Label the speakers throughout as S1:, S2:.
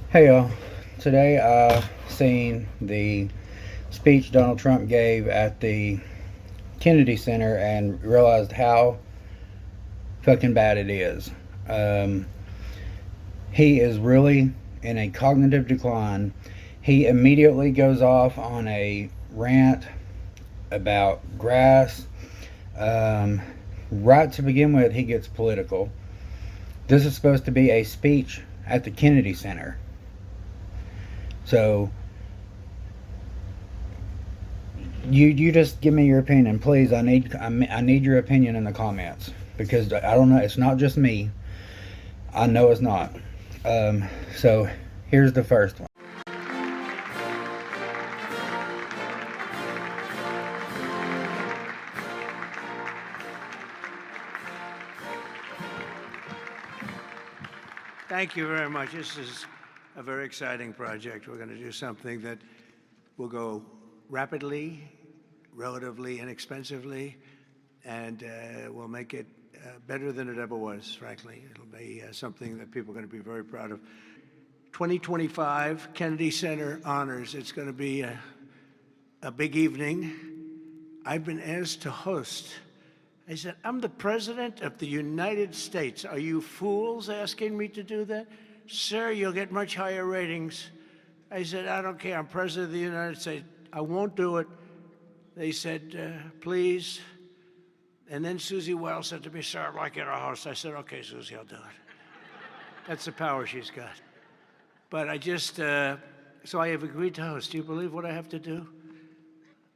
S1: Hey y'all, today I seen the speech Donald Trump gave at the Kennedy Center and realized how fucking bad it is. Um, he is really in a cognitive decline. He immediately goes off on a rant about grass. Um, right to begin with, he gets political. This is supposed to be a speech at the Kennedy Center. So you just give me your opinion, please. I need your opinion in the comments because I don't know. It's not just me. I know it's not. Um, so here's the first one.
S2: Thank you very much. This is a very exciting project. We're going to do something that will go rapidly, relatively inexpensively, and will make it better than it ever was, frankly. It'll be something that people are going to be very proud of. 2025 Kennedy Center Honors. It's going to be a big evening. I've been asked to host. I said, I'm the President of the United States. Are you fools asking me to do that? Sir, you'll get much higher ratings. I said, I don't care. I'm President of the United States. I won't do it. They said, please. And then Susie Wells said to me, sir, I'd like you to host. I said, okay, Susie, I'll do it. That's the power she's got. But I just, so I have agreed to host. Do you believe what I have to do?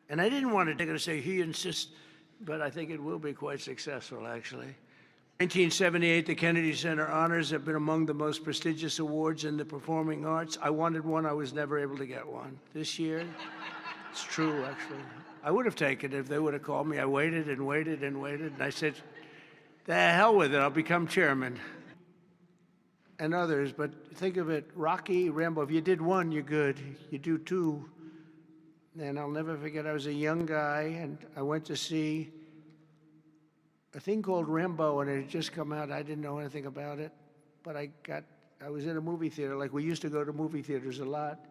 S2: And I didn't want to, they're going to say, he insists, but I think it will be quite successful, actually. 1978, the Kennedy Center Honors have been among the most prestigious awards in the performing arts. I wanted one. I was never able to get one. This year, it's true, actually. I would have taken it if they would have called me. I waited and waited and waited, and I said, the hell with it. I'll become chairman. And others, but think of it, Rocky, Rambo. If you did one, you're good. You do two. And I'll never forget, I was a young guy, and I went to see a thing called Rambo, and it had just come out. I didn't know anything about it, but I was in a movie theater, like we used to go to movie theaters a lot.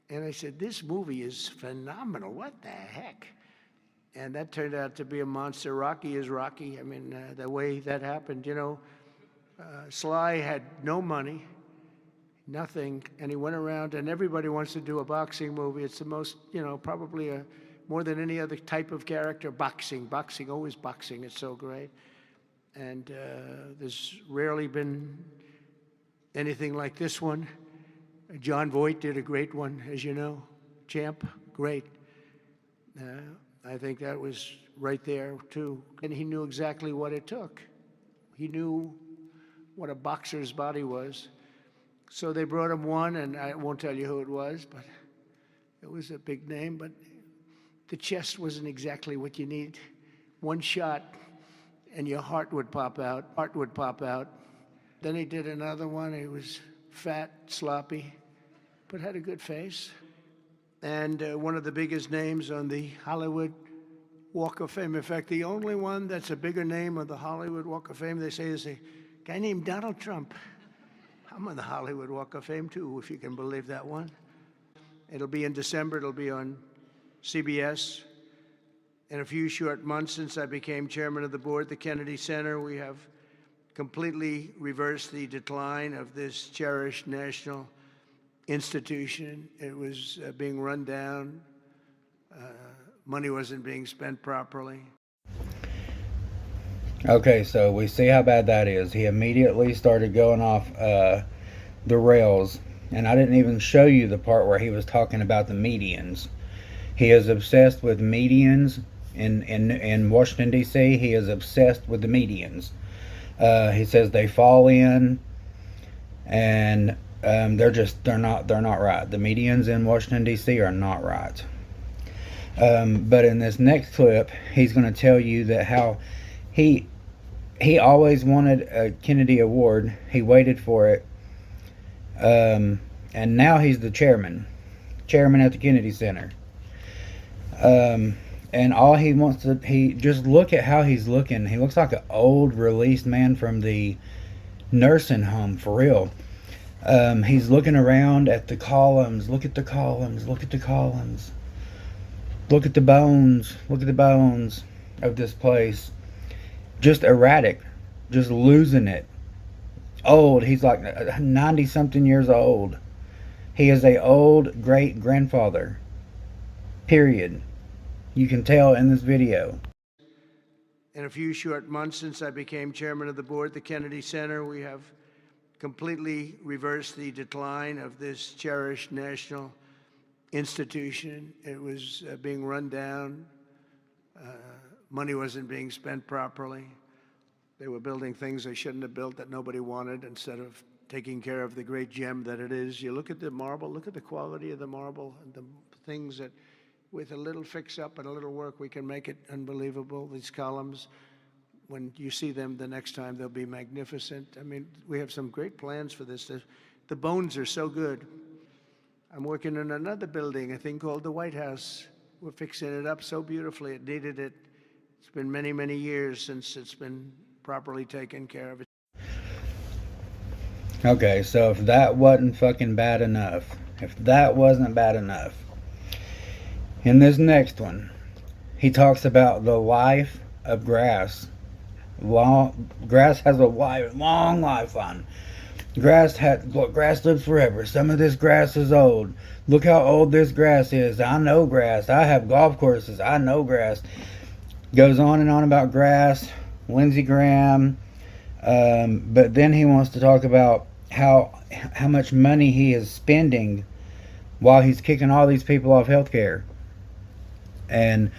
S2: And I said, this movie is phenomenal. What the heck? And that turned out to be a monster. Rocky is Rocky. I mean, the way that happened, you know, Sly had no money, nothing, and he went around, and everybody wants to do a boxing movie. It's the most, you know, probably more than any other type of character, boxing, always boxing. It's so great. And there's rarely been anything like this one. John Voight did a great one, as you know. Champ, great. I think that was right there, too. And he knew exactly what it took. He knew what a boxer's body was. So they brought him one, and I won't tell you who it was, but it was a big name. But the chest wasn't exactly what you need. One shot, and your heart would pop out. Then he did another one. He was fat, sloppy, but had a good face. And one of the biggest names on the Hollywood Walk of Fame. In fact, the only one that's a bigger name on the Hollywood Walk of Fame, they say, is a guy named Donald Trump. I'm on the Hollywood Walk of Fame, too, if you can believe that one. It'll be in December. It'll be on CBS. In a few short months since I became chairman of the board at the Kennedy Center, we have completely reversed the decline of this cherished national institution. It was being run down. Money wasn't being spent properly.
S1: Okay, so we see how bad that is. He immediately started going off the rails, and I didn't even show you the part where he was talking about the medians. He is obsessed with medians in Washington, D.C. He is obsessed with the medians. He says they fall in, and they're not right. The medians in Washington, D.C. are not right. But in this next clip, he's going to tell you that how he always wanted a Kennedy Award. He waited for it. And now he's the chairman at the Kennedy Center. And all he wants to, he just look at how he's looking. He looks like an old released man from the nursing home, for real. He's looking around at the columns. Look at the columns. Look at the columns. Look at the bones. Look at the bones of this place. Just erratic. Just losing it. Old. He's like 90 something years old. He is a old great grandfather. Period. You can tell in this video.
S2: In a few short months since I became chairman of the board at the Kennedy Center, we have completely reversed the decline of this cherished national institution. It was being run down. Money wasn't being spent properly. They were building things they shouldn't have built that nobody wanted instead of taking care of the great gem that it is. You look at the marble, look at the quality of the marble and the things that with a little fix-up and a little work, we can make it unbelievable. These columns, when you see them the next time, they'll be magnificent. I mean, we have some great plans for this. The bones are so good. I'm working on another building, a thing called the White House. We're fixing it up so beautifully. It needed it. It's been many, many years since it's been properly taken care of.
S1: Okay, so if that wasn't fucking bad enough, if that wasn't bad enough, in this next one, he talks about the life of grass. Grass has a long lifeline. Grass lives forever. Some of this grass is old. Look how old this grass is. I know grass. I have golf courses. I know grass. Goes on and on about grass. Lindsey Graham. But then he wants to talk about how much money he is spending while he's kicking all these people off health care. And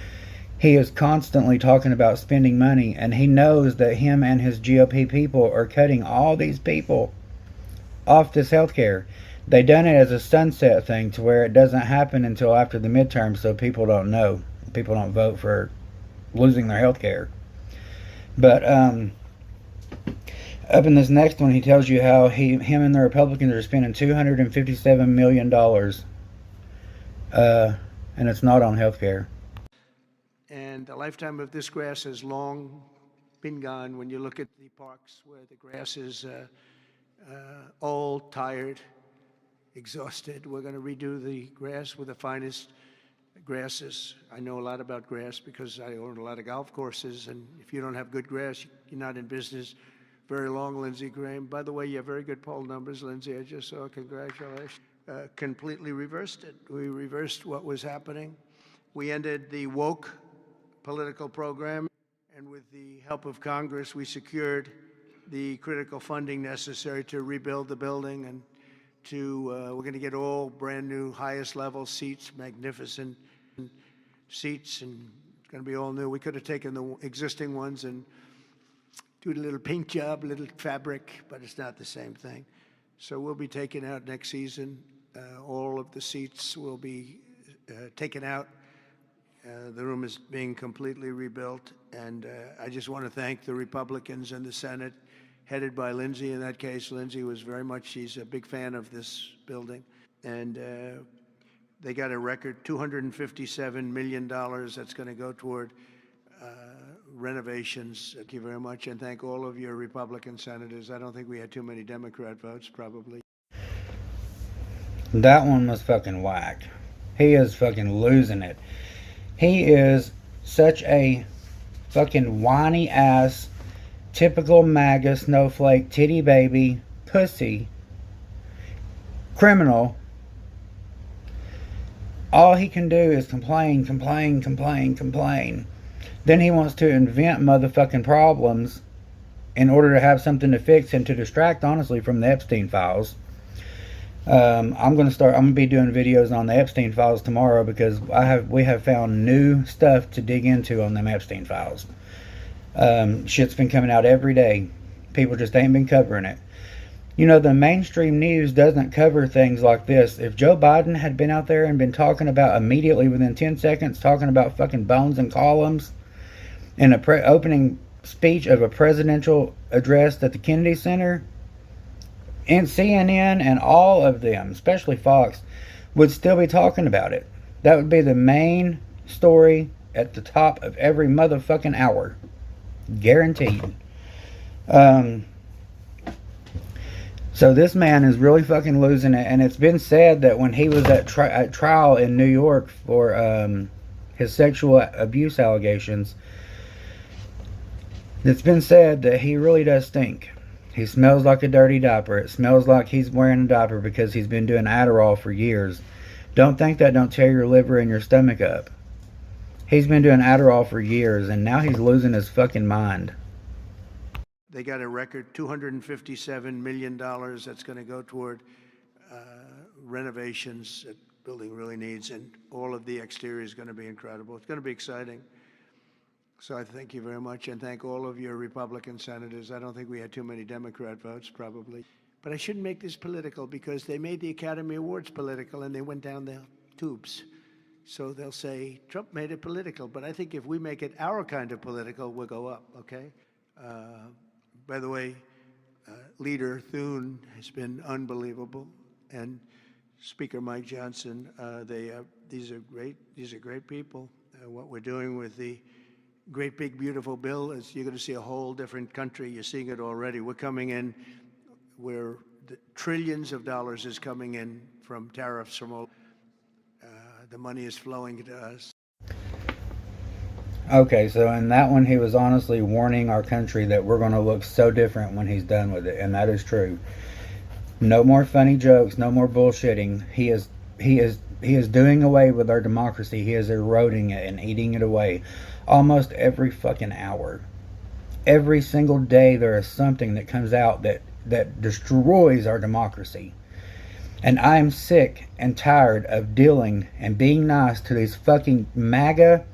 S1: he is constantly talking about spending money, and he knows that him and his GOP people are cutting all these people off this health care. They done it as a sunset thing to where it doesn't happen until after the midterm, so people don't know. People don't vote for losing their health care. But up in this next one, he tells you how him and the Republicans are spending $257 million, and it's not on health care.
S2: And the lifetime of this grass has long been gone. When you look at the parks where the grass is old, tired, exhausted, we're going to redo the grass with the finest grasses. I know a lot about grass because I own a lot of golf courses, and if you don't have good grass, you're not in business very long, Lindsey Graham. By the way, you have very good poll numbers, Lindsey. I just saw. Congratulations. Completely reversed it. We reversed what was happening. We ended the woke political program, and with the help of Congress, we secured the critical funding necessary to rebuild the building, and we're going to get all brand new, highest level seats, magnificent seats, and it's going to be all new. We could have taken the existing ones and do a little paint job, a little fabric, but it's not the same thing. So we'll be taking out next season. All of the seats will be taken out. The room is being completely rebuilt, and I just want to thank the Republicans in the Senate, headed by Lindsey. In that case, Lindsey was she's a big fan of this building, and they got a record $257 million that's going to go toward renovations. Thank you very much, and thank all of your Republican senators. I don't think we had too many Democrat votes, probably.
S1: That one was fucking whack. He is fucking losing it. He is such a fucking whiny ass, typical MAGA snowflake, titty baby, pussy, criminal. All he can do is complain. Then he wants to invent motherfucking problems in order to have something to fix and to distract, honestly, from the Epstein files. I'm gonna be doing videos on the Epstein files tomorrow because we have found new stuff to dig into on them Epstein files. Shit's been coming out every day. People just ain't been covering it. You know, the mainstream news doesn't cover things like this. If Joe Biden had been out there and been talking about immediately within 10 seconds, talking about fucking bones and columns in a opening speech of a presidential address at the Kennedy Center, and CNN and all of them, especially Fox, would still be talking about it. That would be the main story at the top of every motherfucking hour. Guaranteed. So this man is really fucking losing it, and it's been said that when he was at trial in New York for his sexual abuse allegations, it's been said that he really does stink. He smells like a dirty diaper. It smells like he's wearing a diaper because he's been doing Adderall for years. Don't think that don't tear your liver and your stomach up. He's been doing Adderall for years, and now he's losing his fucking mind.
S2: They got a record $257 million that's going to go toward renovations that building really needs, and all of the exterior is going to be incredible. It's going to be exciting. So I thank you very much, and thank all of your Republican senators. I don't think we had too many Democrat votes, probably. But I shouldn't make this political, because they made the Academy Awards political, and they went down the tubes. So they'll say, Trump made it political. But I think if we make it our kind of political, we'll go up, okay? By the way, Leader Thune has been unbelievable, and Speaker Mike Johnson. These are great people. What we're doing with the great big beautiful bill is you're going to see a whole different country. You're seeing it already. We're coming in where the trillions of dollars is coming in from tariffs from all. The money is flowing to us.
S1: Okay, so in that one, he was honestly warning our country that we're going to look so different when he's done with it, and that is true. No more funny jokes, no more bullshitting. He is doing away with our democracy. He is eroding it and eating it away almost every fucking hour. Every single day there is something that comes out that destroys our democracy. And I'm sick and tired of dealing and being nice to these fucking MAGA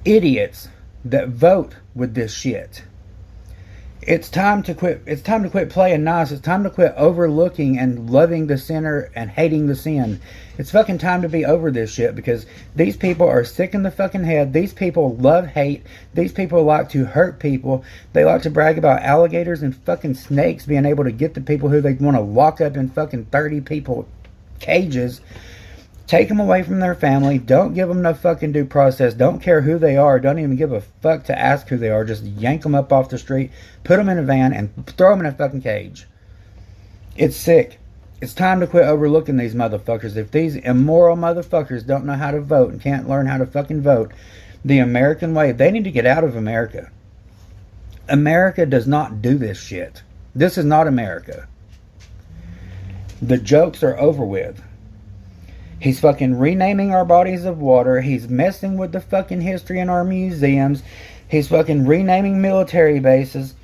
S1: idiots that vote with this shit. It's time to quit. It's time to quit playing nice. It's time to quit overlooking and loving the sinner and hating the sin. It's fucking time to be over this shit, because these people are sick in the fucking head. These people love hate. These people like to hurt people. They like to brag about alligators and fucking snakes being able to get the people who they want to lock up in fucking 30 people cages. Take them away from their family. Don't give them no fucking due process. Don't care who they are. Don't even give a fuck to ask who they are. Just yank them up off the street, put them in a van, and throw them in a fucking cage. It's sick. It's time to quit overlooking these motherfuckers. If these immoral motherfuckers don't know how to vote and can't learn how to fucking vote the American way, they need to get out of America. America does not do this shit. This is not America. The jokes are over with. He's fucking renaming our bodies of water. He's messing with the fucking history in our museums. He's fucking renaming military bases.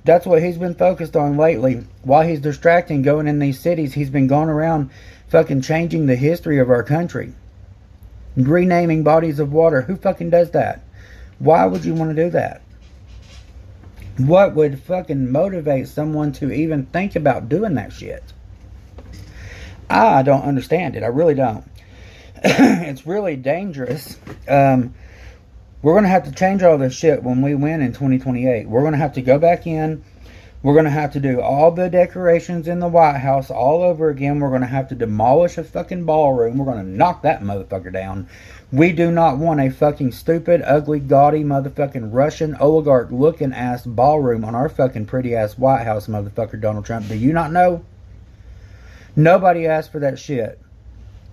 S1: That's what he's been focused on lately. While he's distracting going in these cities, he's been going around fucking changing the history of our country. Renaming bodies of water. Who fucking does that? Why would you want to do that? What would fucking motivate someone to even think about doing that shit? I don't understand it. I really don't. It's really dangerous. We're going to have to change all this shit when we win in 2028. We're going to have to go back in. We're going to have to do all the decorations in the White House all over again. We're going to have to demolish a fucking ballroom. We're going to knock that motherfucker down. We do not want a fucking stupid, ugly, gaudy, motherfucking Russian oligarch looking ass ballroom on our fucking pretty ass White House, motherfucker Donald Trump. Do you not know? Nobody asked for that shit.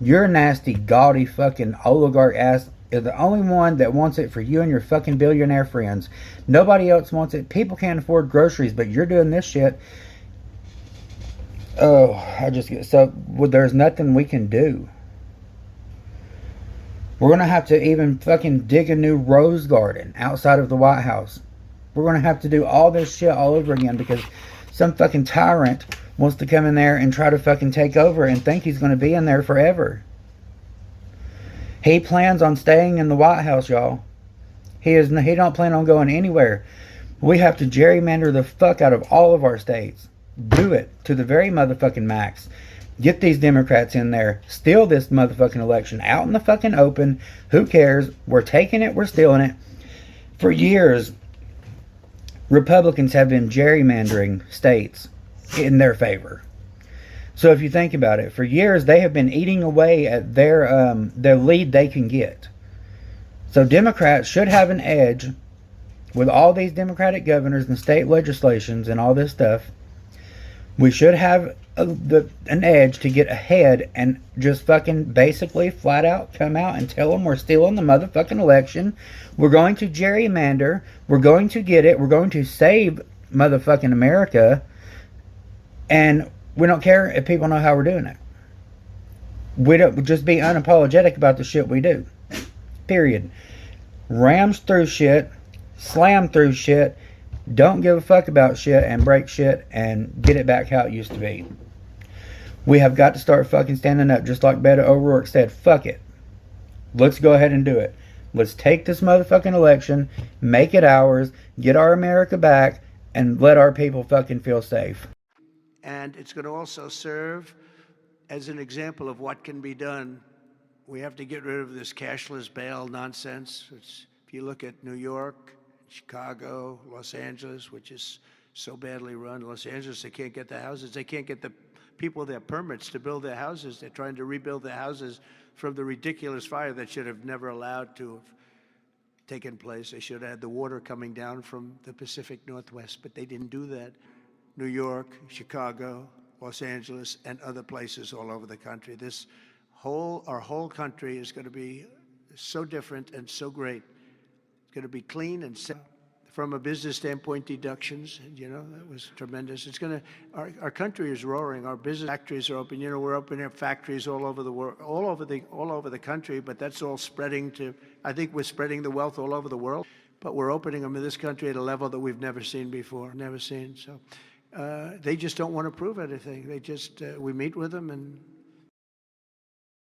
S1: Your nasty, gaudy, fucking oligarch ass is the only one that wants it for you and your fucking billionaire friends. Nobody else wants it. People can't afford groceries, but you're doing this shit. Oh, there's nothing we can do. We're going to have to even fucking dig a new rose garden outside of the White House. We're going to have to do all this shit all over again because some fucking tyrant wants to come in there and try to fucking take over and think he's going to be in there forever. He plans on staying in the White House, y'all. He don't plan on going anywhere. We have to gerrymander the fuck out of all of our states. Do it to the very motherfucking max. Get these Democrats in there. Steal this motherfucking election out in the fucking open. Who cares? We're taking it. We're stealing it. For years, Republicans have been gerrymandering states in their favor. So if you think about it, for years they have been eating away at their lead they can get. So Democrats should have an edge with all these Democratic governors and state legislations and all this stuff. We should have an edge to get ahead and just fucking basically flat out come out and tell them we're stealing the motherfucking election. We're going to gerrymander. We're going to get it. We're going to save motherfucking America. And we don't care if people know how we're doing it. We don't just be unapologetic about the shit we do. Period. Rams through shit. Slam through shit. Don't give a fuck about shit and break shit and get it back how it used to be. We have got to start fucking standing up, just like Beto O'Rourke said. Fuck it. Let's go ahead and do it. Let's take this motherfucking election, make it ours, get our America back, and let our people fucking feel safe.
S2: And it's going to also serve as an example of what can be done. We have to get rid of this cashless bail nonsense. If you look at New York, Chicago, Los Angeles, which is so badly run. Los Angeles, they can't get the houses. They can't get the people their permits to build their houses. They're trying to rebuild their houses from the ridiculous fire that should have never allowed to have taken place. They should have had the water coming down from the Pacific Northwest, but they didn't do that. New York, Chicago, Los Angeles, and other places all over the country. Our whole country is going to be so different and so great. It's going to be clean and safe. From a business standpoint, deductions, that was tremendous. It's going to, our country is roaring. Our business factories are open. We're opening up factories all over the world, all over the country, but that's all spreading to, I think we're spreading the wealth all over the world, but we're opening them in this country at a level that we've never seen before, never seen. So they just don't want to prove anything. We meet with them and